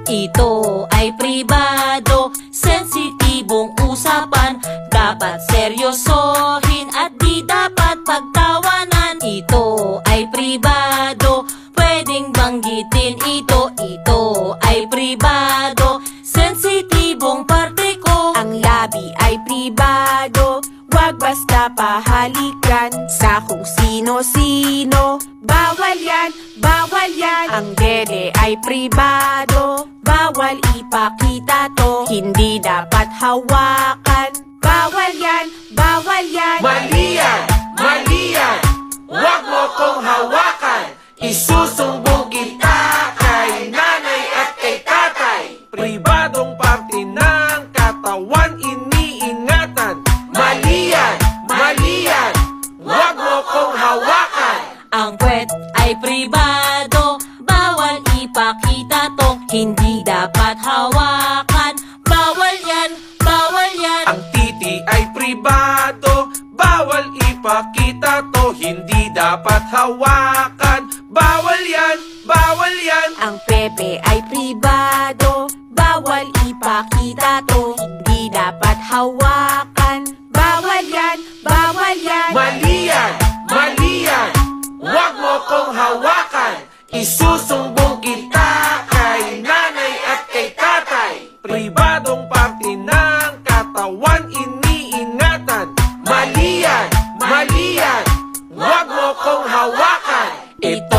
Ito ay pribado, sensitibong usapan. Dapat seryosohin at di dapat pagtawanan. Ito ay pribado, pwedeng banggitin ito. Ito ay pribado, sensitibong parte ko. Ang labi ay pribado, wag basta pahalikan sa kung sino-sino. Bawal yan, bawal yan. Ang dede ay pribado, bawal ipakita to. Hindi dapat hawakan. Bawal yan, bawal yan. Mali yan, mali yan. Huwag mo kong hawakan. Isusumbong kita kay nanay at kay tatay. Pribadong parte ng katawan iniingatan. Mali yan, mali yan. Huwag mo kong hawakan. Ang puwet ay pribado, bawal ipakita to. Hindi dapat hawakan. Bawal yan, bawal yan. Ang titi ay pribado, bawal ipakita to. Hindi dapat hawakan. Bawal yan, bawal yan. Ang pepe ay pribado, bawal ipakita to. Hindi dapat hawakan. Bawal yan, bawal yan. Mali yan, mali yan. Huwag mo kong hawakan. Isusumbong kita kay nanay at kay tatay. Pribadong parte ng katawan iniingatan. Mali yan, mali yan. Huwag mo kong hawakan. Ito